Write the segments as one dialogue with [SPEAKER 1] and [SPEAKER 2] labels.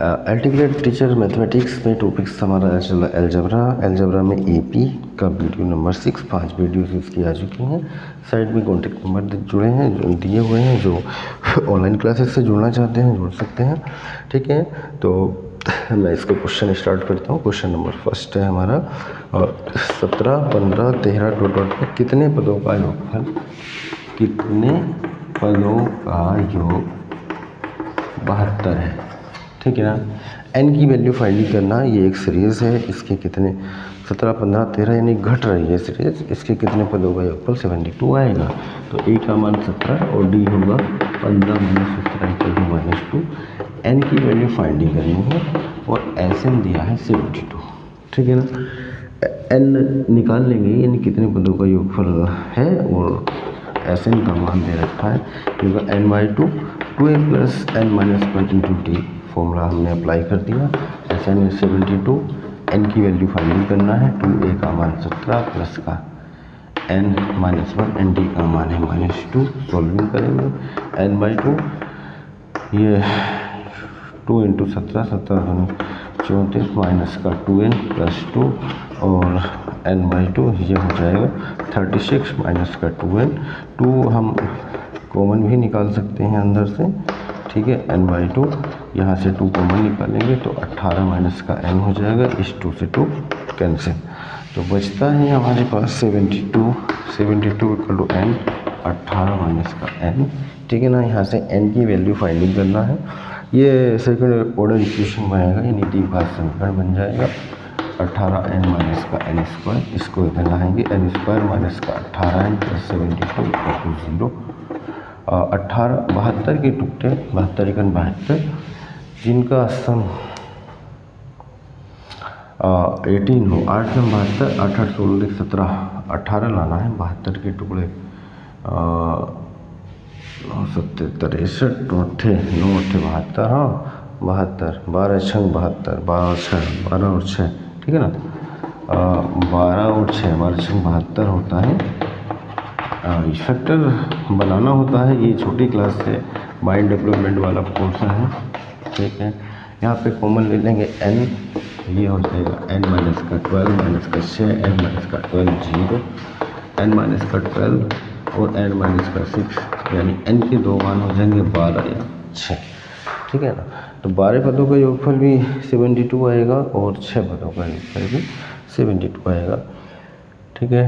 [SPEAKER 1] अल्टीग्रेट teacher mathematics में topics हमारा चला अलजेब्रा में एपी का वीडियो नंबर 6, 5 वीडियोस इसकी आ चुकी हैं। साइड में कॉन्टेक्ट नंबर जुड़े हैं, जो दिए हुए हैं, जो ऑनलाइन क्लासेस से जुड़ना चाहते हैं जुड़ सकते हैं। ठीक है, तो मैं इसको क्वेश्चन स्टार्ट करता हूँ। क्वेश्चन नंबर फर्स्ट है हमारा 17, 15, 13 टोटल में कितने पदों का योगफल, कितने पदों का योग 72 है। ठीक है ना। एन की वैल्यू फाइंड करना, ये एक सीरीज़ है, इसके कितने 17, 15, 13 यानी घट रही है सीरीज, इसके कितने पदों का योगफल 72 आएगा। तो ए का मान 17 और डी होगा 15 - 17 - 2। एन की वैल्यू फाइंडिंग करनी है और एस एन दिया है 72। ठीक है ना। एन निकाल लेंगे यानी कितने पदों का योगफल है और एस एन का मान दे रखा है, क्योंकि n/2 2a + n - 1 × d formula हमने अप्लाई कर दिया। एस एन 72, एन की वैल्यू फाइंडिंग करना है। 2a का मान 17 प्लस का n-1 एंड डी का मान है -2। सॉल्विंग करेंगे n/2, ये 2 × 17, 17 × 34 माइनस का 2n + 2 और n/2 ये हो जाएगा 36 माइनस का 2n। 2 हम कॉमन भी निकाल सकते हैं अंदर से। ठीक है, n/2 यहाँ से 2 कॉमन निकालेंगे तो 18 माइनस का n हो जाएगा। इस 2 से 2 कैंसिल, तो बचता है हमारे पास 72 = n, 18 माइनस का n। ठीक है ना। यहाँ से n की वैल्यू फाइंडिंग करना है। ये सेकंड ऑर्डर इक्वेशन बनेगा यानी द्विघात समीकरण बन जाएगा। 18n माइनस का n², इसको इधर लाएंगे n² माइनस का 18n + 72 = 0। 18 72 के टुकड़े 72 × 72, जिनका सम 18 हो। 8 × 72, 8 × 16 = 17, 18 लाना है। 72 के टुकड़े 9 7 63, 9 8 72, हाँ 72, 12 6 72, 12 6 12 और 6। ठीक है ना। 12 और 6 12 6 72 होता है। फैक्टर बनाना होता है, ये छोटी क्लास से माइंड डेवलपमेंट वाला पोर्शन है। ठीक है, यहाँ पे कॉमन ले लेंगे n, ये हो जाएगा n - 12 - 6, n - 12 0, n - 12 और n - 6, यानी n के दो मान हो जाएंगे 12 या 6। ठीक है ना। तो 12 पदों का योगफल भी 72 आएगा और 6 पदों का योगफल भी 72 आएगा। ठीक है,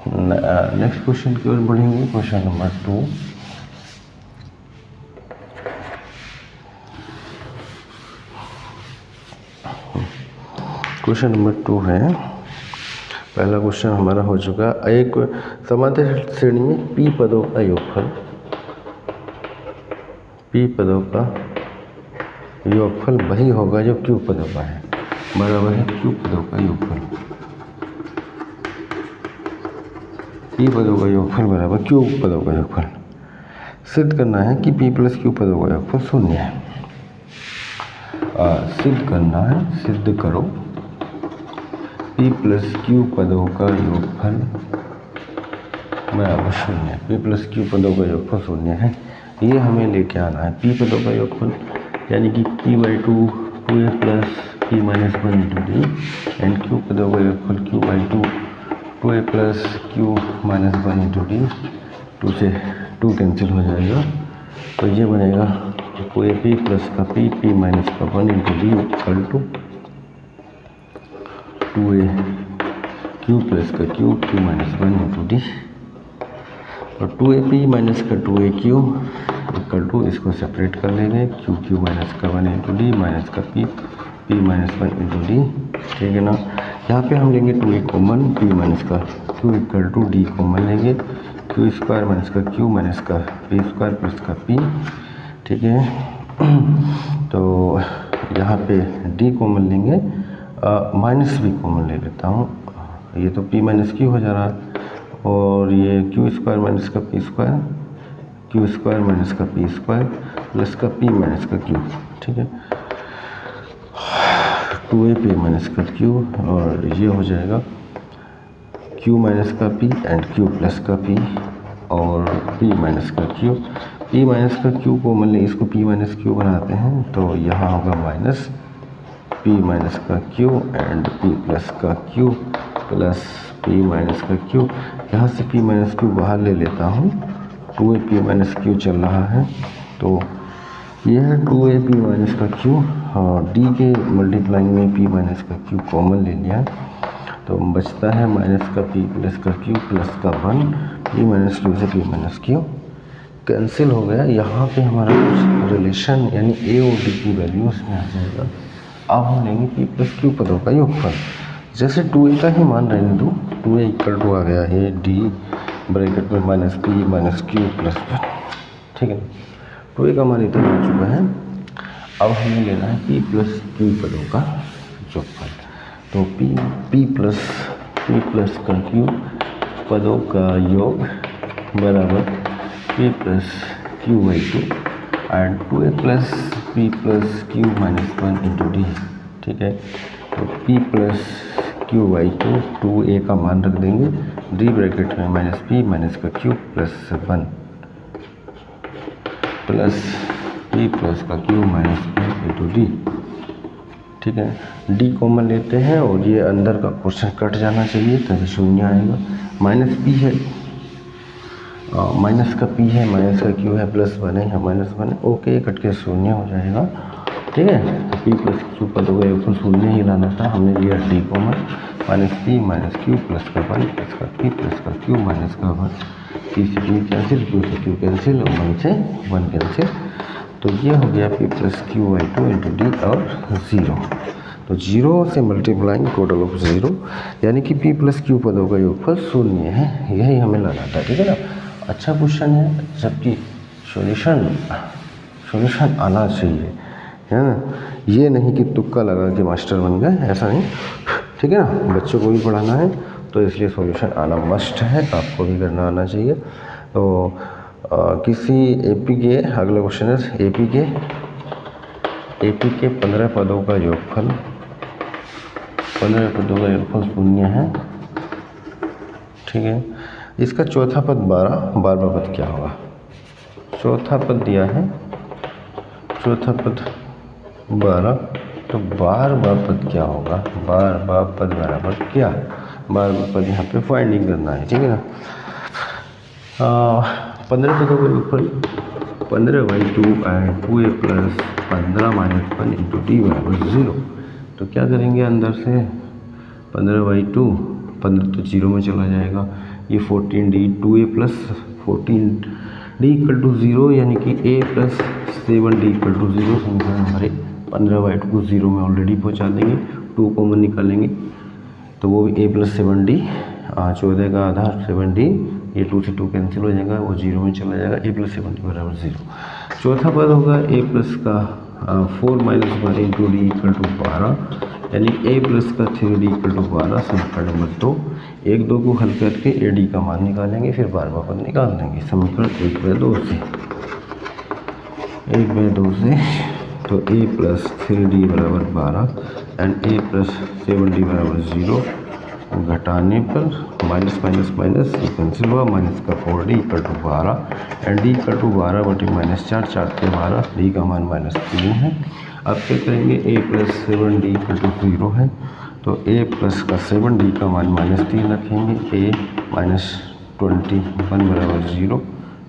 [SPEAKER 1] नेक्स्ट क्वेश्चन की ओर बढ़ेंगे। क्वेश्चन नंबर 2, क्वेश्चन नंबर 2 है। पहला क्वेश्चन हमारा हो चुका। एक समांतर श्रेणी में p पदों का योगफल, p पदों का योगफल वही होगा जो q पदों का है, बराबर है q पदों का योगफल। p पदों का योगफल बराबर q पदों का योगफल। सिद्ध करना है कि p + q पदों का योगफल 0 है। सिद्ध करना है, सिद्ध करो p + q पदों का योगफल बराबर 0 है। p + q पदों का योगफल 0 है, ये हमें लेके आना है। p पदों का योगफल यानी कि p/2 2a + p - 1 × d and q पदों का योगफल q/2 2a + q - 1 × d। 2 से 2 कैंसिल हो जाएगा, तो ये बनेगा 2ab + का p, p - का 1 × d = 2aq + का q, q - 1 × d। और 2ab - का 2aq = इसको सेपरेट कर लेंगे, q - का 1 × d माइनस का p, p - 1 × d। ठीक है ना। यहाँ पे हम लेंगे 2a कॉमन, p - का q = d कॉमन लेंगे, q² - का q - का p² + का p। ठीक है, तो यहाँ पे d कॉमन लेंगे, माइनस भी कॉमन ले लेता हूँ। ये तो p - q हो जा रहा है और ये q² - का p², q² - का p² प्लस का p - का q। ठीक है, 2a - का q और ये हो जाएगा q - का p एंड q + का p और p - का q p माइनस का q कॉमन ले, इसको p माइनस क्यू बनाते हैं तो यहाँ होगा माइनस p माइनस का q एंड p प्लस का q प्लस p माइनस का q। यहाँ से p माइनस क्यू बाहर ले लेता हूँ, 2p माइनस क्यू चल रहा है तो यह है 2p माइनस का q। हाँ, d के मल्टीप्लाइंग में p माइनस का q कॉमन ले लिया तो बचता है माइनस का p प्लस का q प्लस का 1, p माइनस क्यू से p माइनस क्यू कैंसिल हो गया। यहाँ पे हमारा कुछ रिलेशन यानी a और d की वैल्यू उसमें आ जाएगा। अब हम लेंगे p प्लस क्यू पदों का योगफल। जैसे 2a का ही मान रहने दो, 2a इक्वल टू आ गया है d ब्रैकेट में minus p minus Q plus 1, ठीक है। 2a का मान इतना आ चुका है। अब हमें लेना है p प्लस क्यू पदों का योगफल। तो p प्लस का q पदों का योग बराबर p plus Q by 2 and 2a plus p plus Q minus 1 into D, ठीक है। तो p plus Q by 2a का मान रख देंगे, डी ब्रैकेट में माइनस p माइनस का q plus 1 plus p plus का q माइनस 1 इंटू डी, ठीक है। डी कॉमन लेते हैं और ये अंदर का क्वेश्चन कट जाना चाहिए तभी शून्य आएगा। माइनस p है, माइनस का p है, माइनस का q है, प्लस 1 है, माइनस 1 है, ओके कट के शून्य हो जाएगा, ठीक है। p प्लस क्यू पदों का योगफल शून्य ही लाना था, हमने लिया d common, minus p minus Q plus का 1 प्लस का p प्लस का q माइनस का 1, p से p कैंसिल, q से q कैंसिल और 1 से 1 कैंसिल। तो ये हो गया p plus Q by 2 into D और 0। तो 0 से मल्टीप्लाइंग टोटल ऑफ 0 यानी कि p प्लस क्यू पदों का योगफल शून्य है, यही हमें लाना था, ठीक है ना। अच्छा क्वेश्चन है, जबकि सॉल्यूशन आना चाहिए, है ना। ये नहीं कि तुक्का लगा के मास्टर बन गए, ऐसा नहीं, ठीक है ना। बच्चों को भी पढ़ाना है तो इसलिए सॉल्यूशन आना मस्ट है, आपको भी करना आना चाहिए। तो किसी एपी के, अगला क्वेश्चन है एपी के 15 पदों का योगफल, 15 पदों का योगफल शून्य है, ठीक है। इसका चौथा पद 12वां पद क्या होगा। चौथा पद दिया है, चौथा पद 12, तो 12वां पद क्या होगा। 12वां पद बराबर क्या, 12वां पद यहाँ पे फाइंडिंग करना है, ठीक है ना। 15 पदों का योगफल 15/2 and 2a plus 15 minus 1 into D बराबर 0। तो क्या करेंगे, अंदर से 15/2, 15 तो 0 में चला जाएगा, ये 14d 2a plus 14d equal to 0 यानी कि a plus 7d equal to 0। समीकरण हमारे 15/2 को 0 में ऑलरेडी पहुंचा देंगे, 2 कॉमन निकालेंगे तो वो a प्लस 7d, 14 का आधा 7d, ये 2 से 2 कैंसिल हो जाएगा, वो 0 में चला जाएगा, a प्लस 7d बराबर 0। चौथा पद होगा a प्लस का 4 minus 1 into d equal to 12 यानी a प्लस का 3d इक्वल टू 12। समीकरण नंबर 2, 1-2 को हल करके a d का मान निकालेंगे, फिर 12वां पद निकाल देंगे। समीकरण 1/2 से, 1/2 से तो a प्लस 3d बराबर 12 एंड a प्लस 7d बराबर 0, घटाने पर माइनस माइनस माइनस कैंसिल हुआ, माइनस का 4d equal to 12 and d equal to 12 बटे माइनस 4, 4 के 12, d का मान माइनस 3 है। अब क्या करेंगे, a plus 7d equal to 0 है तो a प्लस का 7d का मान माइनस 3 रखेंगे, a माइनस 21 बराबर 0,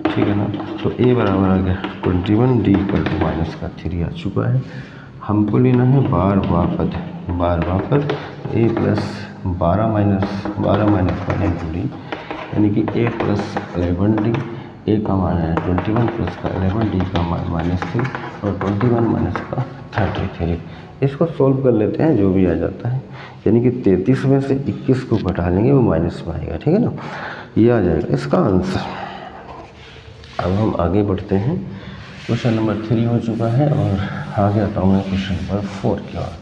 [SPEAKER 1] ठीक है ना। तो a बराबर आ गया 21, d इक्वल टू माइनस का 3 आ चुका है। हमको लेना है 12वां पद, 12वां पद a plus 12 minus 1 into D यानी कि a प्लस 11d, a का मान है 21 प्लस का 11, d का मान माइनस 3 और 21 माइनस का 33। इसको सॉल्व कर लेते हैं, जो भी आ जाता है, यानी कि 33 में से 21 को घटा लेंगे, वो माइनस में आएगा, ठीक है ना। ये आ जाएगा इसका आंसर। अब हम आगे बढ़ते हैं, क्वेश्चन नंबर 3 हो चुका है और आगे आता हूँ मैं क्वेश्चन नंबर 4 की ओर।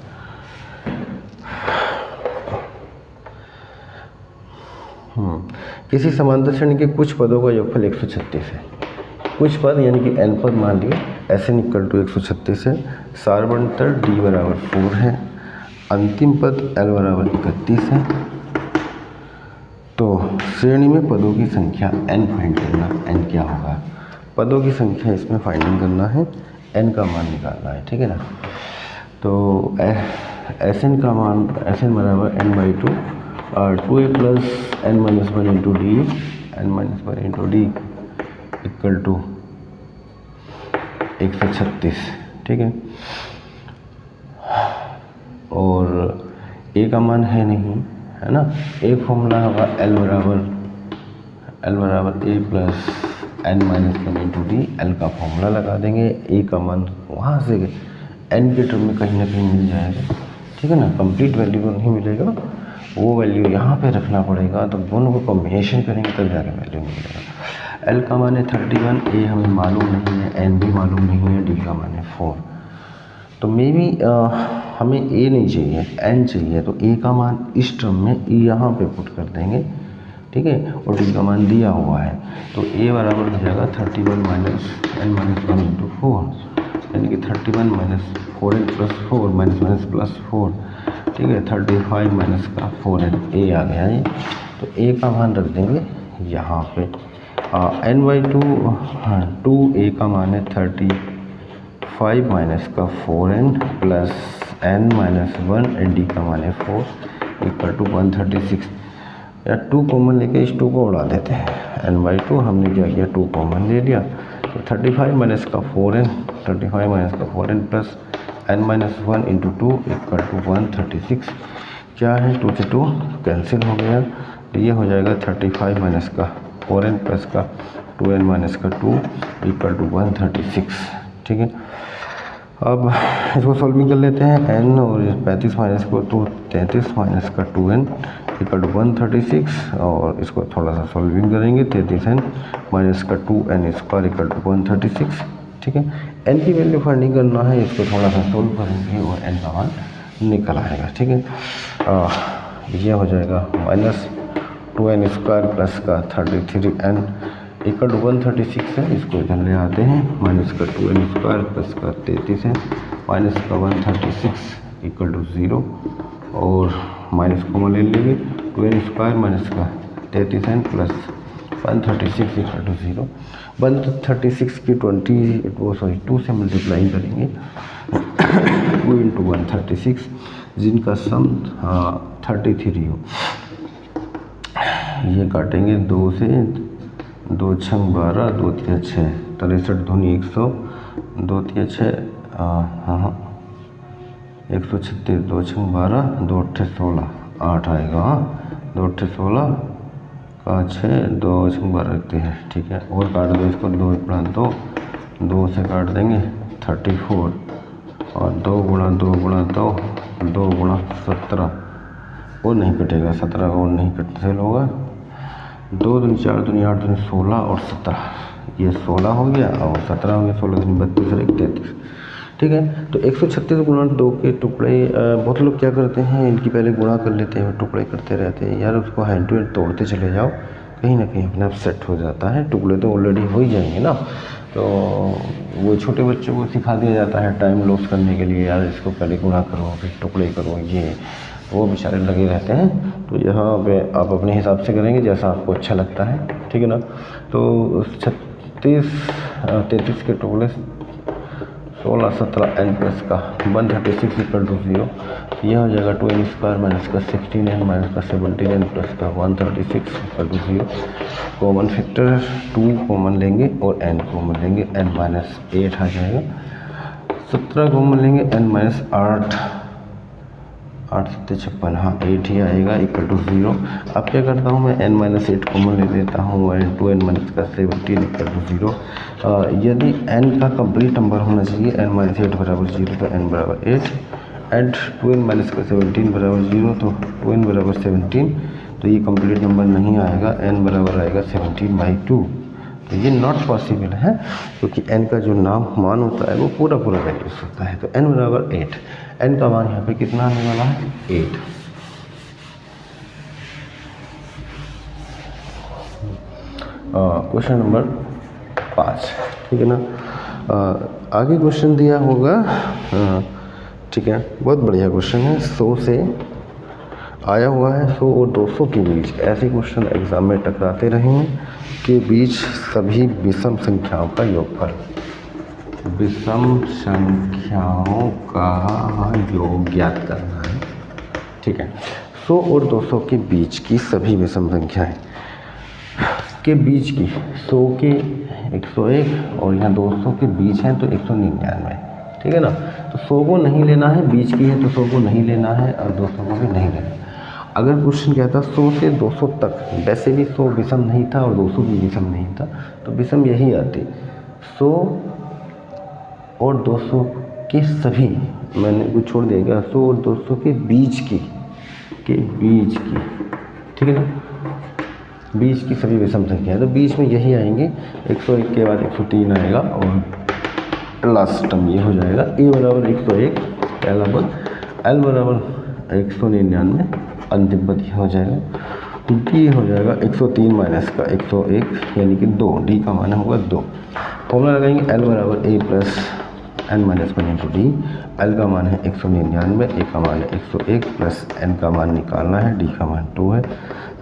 [SPEAKER 1] किसी समांतर श्रेणी के कुछ पदों का योगफल 136 है। कुछ पद यानी कि n पद मान लिए, Sn इक्वल टू 136 है। सारवंतर d बराबर 4 है, अंतिम पद l बराबर 31 है। तो श्रेणी में पदों की संख्या n फाइंड करना, n क्या होगा। पदों की संख्या इसमें फाइंडिंग करना है, n का मान निकालना है, ठीक है ना। तो एस एन का मान, एस एन बराबर n/2 और 2a plus n-1 into d, n-1 into d equal to 136, ठीक है। और a का मान है नहीं, है ना। एक फॉर्मूला होगा l बराबर a plus n-1 into D, l का फॉर्मूला लगा देंगे, a का मान वहाँ से n के टर्म में कहीं ना कहीं मिल जाएगा, ठीक है ना। कंप्लीट वैल्यू को नहीं मिलेगा, वो वैल्यू यहाँ पे रखना पड़ेगा, तो दोनों को कॉम्बिनेशन करेंगे तब जाके वैल्यू मिलेगा। l का मान है 31, a हमें मालूम नहीं है, n भी मालूम नहीं है, d का मान है 4। तो मे बी हमें a नहीं चाहिए, n चाहिए, तो a का मान इस टर्म में यहाँ पे पुट कर देंगे, ठीक है। और d का मान दिया हुआ है, तो a बराबर हो जाएगा 31 माइनस n-1 इंटू 4, यानी कि 31 minus 4n plus 4 minus plus 4, ठीक है। 35 माइनस का 4n, a आ गया ये। तो a का मान रख देंगे यहाँ पे, n/2, हाँ 2a का मान है 35 माइनस का 4n plus n-1 and d का मान है 4 इक्वल टू 136। या 2 कॉमन लेके इस 2 को उड़ा देते हैं, n/2 हमने क्या किया 2 कॉमन ले लिया, तो 35 माइनस का 4n, 35 माइनस का 4n plus n-1 into 2 equal to 136। क्या है, 2 से 2 कैंसिल हो गया, तो ये हो जाएगा 35 माइनस का 4n प्लस का 2n माइनस का 2 इक्वल टू 136, ठीक है। अब इसको सॉल्विंग कर लेते हैं, n और 35 माइनस को, तो 33 माइनस का 2n इक्वल टू 136, और इसको थोड़ा सा सॉल्विंग करेंगे, 33n माइनस का 2n स्क्वायर इक्वल टू 136, ठीक है। n की वैल्यू फाइंडिंग करना है, इसको थोड़ा सा सोल्व करेंगे और n का मान निकल आएगा, ठीक है। ये हो जाएगा माइनस 2n स्क्वायर प्लस का 33n इक्वल टू 136 है, इसको इधर ले आते हैं, माइनस का 2n स्क्वायर प्लस का 33 है, माइनस का 136 इक्वल टू 0, और माइनस कॉमन ले लेंगे, 2n स्क्वायर माइनस का 33n प्लस 136 इक्वल टू 0। 136 की 2 से मल्टीप्लाई करेंगे, 2 इंटू 136, जिनका सम 33 हो, ये काटेंगे 2 से, 2 छंग 12, 2 तिया 6, 63 धुनी 100, 2 तिया 6, हाँ 136, 2 छंग 12, 2 अट्ठे 16, 8 आएगा, 2 अट्ठे 16 का 6, 2 छंग 12 रखते हैं, ठीक है। और काट दो इसको, 2 गुणा 2, 2 से काट देंगे 34, और 2 गुणा 2 गुणा 2, 2 गुणा 17, और नहीं कटेगा, 17 का और नहीं कटने से होगा, 2 दूनी 4 दूनी 8 दूनी 16 और 17, ये 16 हो गया और 17 हो गया, 16 दूनी 32 और 33, ठीक है। तो 136 गुणा 2 के टुकड़े, बहुत लोग क्या करते हैं, इनकी पहले गुणा कर लेते हैं, टुकड़े करते रहते हैं, यार उसको हैंड टू हैंड तोड़ते चले जाओ, कहीं ना कहीं अपने आप सेट हो जाता है, टुकड़े तो ऑलरेडी हो ही जाएंगे ना। तो वो छोटे बच्चों को सिखा दिया जाता है टाइम लॉस करने के लिए, यार इसको पहले गुणा करो फिर टुकड़े करो, ये वो बेचारे लगे रहते हैं। तो यहाँ पे आप अपने हिसाब से करेंगे जैसा आपको अच्छा लगता है, ठीक है ना। तो 33 के टुकड़े 16 17 n प्लस का 136 इक्वल टू 0, यह हो जाएगा 2n स्क्वायर माइनस का 16n माइनस का 17n प्लस का 136 equal to 0। Common factor 2 common लेंगे और n कॉमन लेंगे, n माइनस 8 आ जाएगा, 17 कॉमन लेंगे, n माइनस 8, 8 7 56, हाँ 8 ही आएगा इक्वल टू 0। अब क्या करता हूँ मैं, n माइनस 8 कॉमन ले लेता हूँ, एंड 2n माइनस का 17 इक्वल टू 0। यदि n का कंप्लीट नंबर होना चाहिए, n माइनस 8 बराबर 0, तो n बराबर 8, एंड 2n माइनस का 17 बराबर 0, तो 2n बराबर 17, तो ये कंप्लीट नंबर नहीं आएगा, n बराबर आएगा 17/2। तो ये नॉट पॉसिबल है, क्योंकि n का जो मान होता है वो पूरा वैल्यूज होता है। तो n बराबर 8, n का मान यहाँ पे कितना आने वाला है, 8। क्वेश्चन नंबर 5, ठीक है ना। आगे क्वेश्चन दिया होगा, ठीक है, बहुत बढ़िया क्वेश्चन है। 100 से आया हुआ है 100 और 200 के बीच ऐसे क्वेश्चन एग्जाम में टकराते रहे हैं के बीच सभी विषम संख्याओं का योगफल, विषम संख्याओं का योग ज्ञात करना है। ठीक है, 100 और 200 के बीच की सभी विषम संख्याएं के बीच की 100 के 101 और यहाँ 200 के बीच है तो 199, ठीक है ना। तो 100 को नहीं लेना है, बीच की है तो 100 को नहीं लेना है और 200 को भी नहीं लेना। अगर क्वेश्चन कहता 100 से 200 तक, वैसे भी 100 विषम नहीं था और 200 भी विषम नहीं था, तो विषम यही आती 100 और 200 के सभी, मैंने कुछ छोड़ दिया 100 और 200 के बीच की ठीक है ना, बीच की सभी विषम संख्या है तो बीच में यही आएंगे। 101 के बाद 103 आएगा और लास्ट टर्म ये हो जाएगा a बराबर 101 पहला पद, l बराबर 199 अंतिम पद ये हो जाएगा। d हो जाएगा 103 माइनस का 101 यानी कि 2, d का मान होगा 2। फॉर्मूला लगाएंगे l बराबर a plus n minus 1 into D. l का मान है 199, a का मान है 101 प्लस n का मान निकालना है, d का मान 2 है।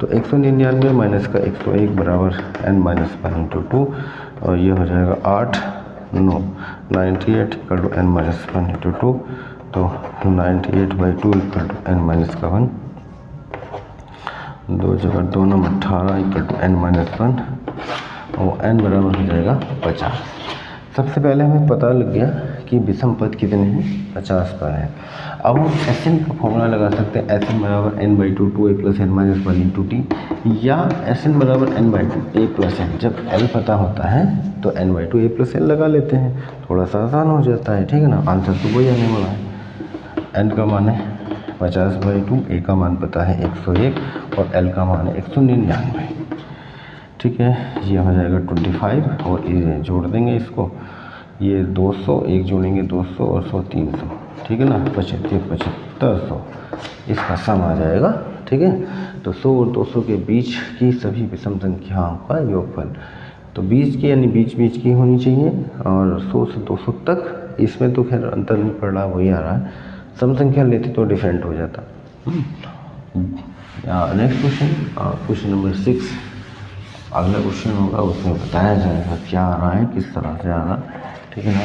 [SPEAKER 1] तो 199 माइनस का 101 बराबर n माइनस 1 इंटू 2 और ये हो जाएगा 8 9 98 equal to n minus 1 into 2। तो 98/2 इक्वल टू n माइनस का 1, 2 जगह 2 number 18 equal to n minus 1 और n बराबर हो जाएगा 50। सबसे पहले हमें पता लग गया कि विषम पद कितने हैं, 50 पर है। अब हम Sn का फॉर्मूला लगा सकते हैं, Sn बराबर n/2 2a plus n minus 1 into T, या Sn बराबर n/2 a प्लस n। जब l पता होता है तो n/2 a प्लस n लगा लेते हैं, थोड़ा सा आसान हो जाता है, ठीक है ना। आंसर तो वही आने वाला है। n का मान है 50/2, a का मान पता है 101 और l का मान है 199, ठीक है। ये हो जाएगा 25 और ये जोड़ देंगे इसको, ये 200 एक जोड़ेंगे 200 और 100 300, ठीक है ना। 7500 इसका सम आ जाएगा, ठीक है। तो 100 और 200 के बीच की सभी विषम संख्याओं का योगफल, तो बीच की यानी बीच की होनी चाहिए और 100 से 200 तक, इसमें तो खैर अंतर नहीं पड़ रहा, वही आ रहा है। सम संख्या लेती तो डिफरेंट हो जाता। नेक्स्ट क्वेश्चन नंबर 6, अगला क्वेश्चन होगा उसमें बताया जाएगा क्या आ रहा है, किस तरह से आ रहा है, ठीक है ना।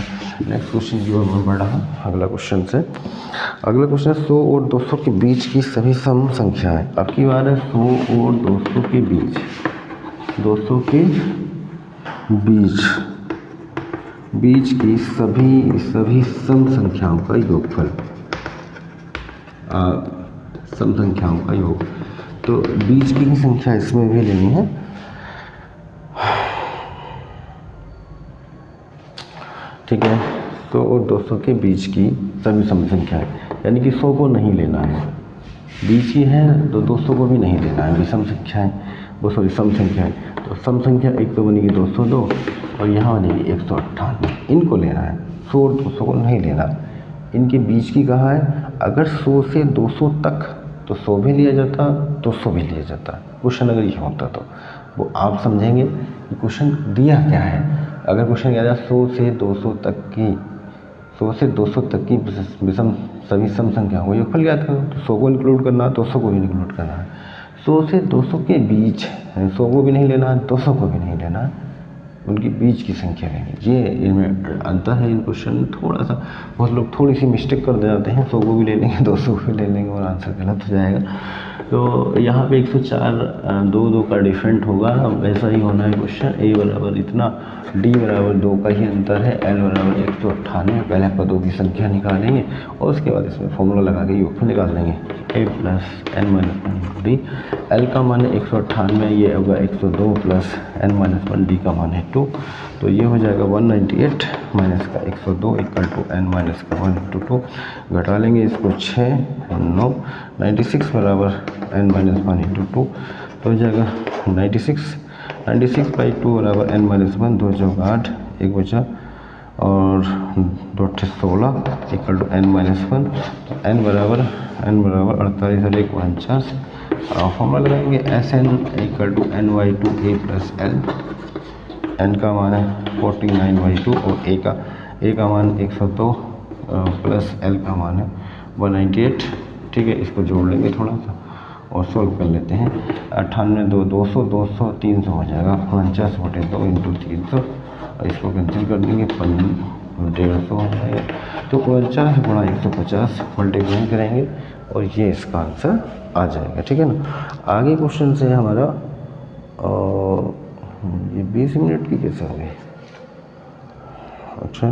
[SPEAKER 1] नेक्स्ट क्वेश्चन की ओर मैं बढ़ रहा हूँ अगला क्वेश्चन से। अगला क्वेश्चन है 100 और 200 के बीच की सभी सम संख्याएं। अब की बार है 100 और 200 के बीच, 200 के बीच की सभी सम संख्याओं का योगफल, सम संख्याओं का योग। तो बीच की ही संख्या इसमें भी लेनी है, ठीक है। 100 और 200 के बीच की सभी सम संख्याएं, यानी कि 100 को नहीं लेना है, बीच ही है तो 200 को भी नहीं लेना है। विषम संख्याएं वो सॉरी सम संख्याएं, तो सम संख्या एक तो बनेगी 202 और यहाँ बनेगी 198, इनको लेना है। 100 और 200 को नहीं लेना, इनके बीच की कहा है। अगर 100 से 200 तक तो 100 भी लिया जाता, 200 भी लिया जाता। क्वेश्चन अगर ये होता तो वो आप समझेंगे कि क्वेश्चन दिया क्या है। अगर क्वेश्चन कह रहा है 100 से 200 तक की विषम सभी सम संख्याओं को योगफल ज्ञात करो, तो 100 को इंक्लूड करना है, 200 को भी इंक्लूड करना है। 100 से 200 के बीच, 100 को भी नहीं लेना है, 200 को भी नहीं लेना है, उनकी बीच की संख्या लेंगे। ये इनमें अंतर है इन क्वेश्चन में थोड़ा सा। बहुत लोग थोड़ी सी मिस्टेक कर जाते हैं, 100 को भी ले लेंगे 200 को भी ले लेंगे और आंसर गलत हो जाएगा। तो यहाँ पे 104 2 का डिफरेंट होगा, ऐसा ही होना है क्वेश्चन। ए बराबर इतना, डी बराबर 2 का ही अंतर है, एल बराबर 198, पहले पदों की संख्या निकालेंगे और उसके बाद इसमें फॉर्मूला लगा के योगफल निकाल देंगे। A plus N minus 1 D, L का मान है 198, ये होगा 102 प्लस एन माइनस 1 डी का मान है 2, तो ये हो जाएगा 198 माइनस का 102 इक्वल टू एन माइनस का 1 इंटू 2। घटा लेंगे इसको 6 9 96 बराबर एन माइनस 1 इंटू 2, तो हो जाएगा 96/2 बराबर एन माइनस 1, 2 चौका 8, 1 बचा और 2 16 इक्वल टू एन माइनस 1। तो एन बराबर 48 और 1 49। फॉर्मूला लगाएंगे Sn equal to n/2 a plus l. N का मान है 49/2 और ए का मान 102 प्लस एल का मान है 198, ठीक है। इसको जोड़ लेंगे थोड़ा सा, और सोल्व कर लेते हैं। 98 2 200 200 300 हो जाएगा। 49/2 इंटू 300 और इसको कैंसिल कर देंगे, 150 हो जाएगा। तो 49 गुणा 150 मल्टीप्लाई करेंगे और ये इसका आंसर आ जाएगा। ठीक है ना। आगे क्वेश्चन से हमारा ये 20 मिनट की कैसे हो गई। अच्छा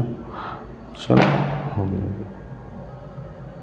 [SPEAKER 1] चलो हो गई।